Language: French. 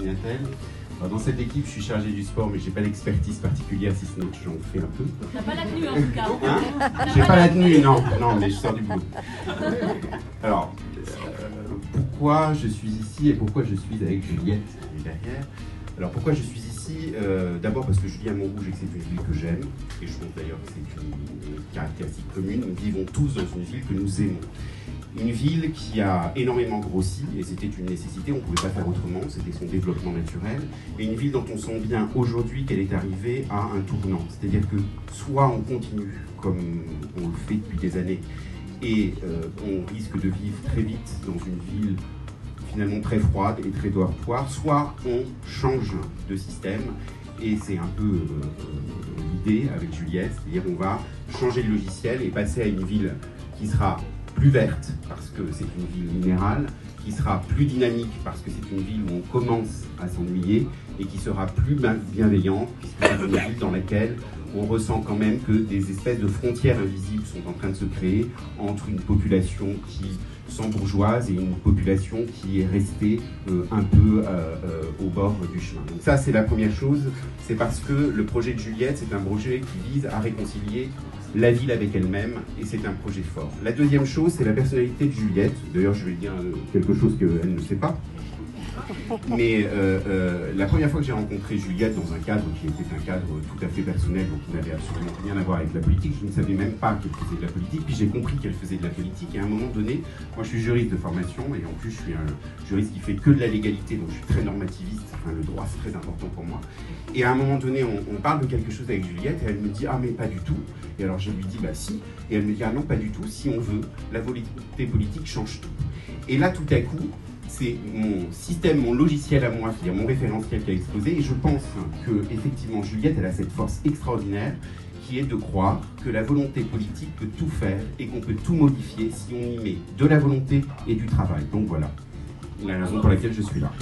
Signatel. Alors, dans cette équipe, je suis chargé du sport, mais j'ai pas d'expertise particulière, si ce n'est que j'en fais un peu. T'as pas la tenue en tout cas. Hein? J'ai pas la tenue, non, mais je sors du boulot. Alors, pourquoi je suis ici et pourquoi je suis avec Juliette qui est derrière? Alors pourquoi je suis ici? D'abord parce que je vis à Montrouge et que c'est une ville que j'aime, et je pense d'ailleurs que c'est une caractéristique commune. Nous vivons tous dans une ville que nous aimons. Une ville qui a énormément grossi, et c'était une nécessité, on ne pouvait pas faire autrement, c'était son développement naturel, et une ville dont on sent bien aujourd'hui qu'elle est arrivée à un tournant. C'est-à-dire que soit on continue, comme on le fait depuis des années, et on risque de vivre très vite dans une ville finalement très froide et très dortoir, soit on change de système, et c'est un peu l'idée avec Juliette, c'est-à-dire on va changer le logiciel et passer à une ville qui sera plus verte, parce que c'est une ville minérale, qui sera plus dynamique, parce que c'est une ville où on commence à s'ennuyer, et qui sera plus bienveillante, puisque c'est une ville dans laquelle on ressent quand même que des espèces de frontières invisibles sont en train de se créer entre une population qui bourgeoise et une population qui est restée un peu au bord du chemin. Donc ça, c'est la première chose, c'est parce que le projet de Juliette, c'est un projet qui vise à réconcilier la ville avec elle-même, et c'est un projet fort. La deuxième chose, c'est la personnalité de Juliette. D'ailleurs, je vais dire quelque chose qu'elle ne sait pas. Mais la première fois que j'ai rencontré Juliette dans un cadre qui était un cadre tout à fait personnel, donc qui n'avait absolument rien à voir avec la politique, je ne savais même pas qu'elle faisait de la politique, puis j'ai compris qu'elle faisait de la politique, et à un moment donné, moi je suis juriste de formation, et en plus je suis un juriste qui fait que de la légalité, donc je suis très normativiste, enfin le droit c'est très important pour moi. Et à un moment donné, on parle de quelque chose avec Juliette, et elle me dit « Ah mais pas du tout ». Et alors je lui dis « Bah si ». Et elle me dit « Ah non, pas du tout, si on veut, la volonté politique change tout ». Et là tout à coup, c'est mon système, mon logiciel à moi, c'est-à-dire mon référentiel qui a explosé, et je pense que effectivement Juliette, elle a cette force extraordinaire qui est de croire que la volonté politique peut tout faire et qu'on peut tout modifier si on y met de la volonté et du travail. Donc voilà la raison pour laquelle je suis là.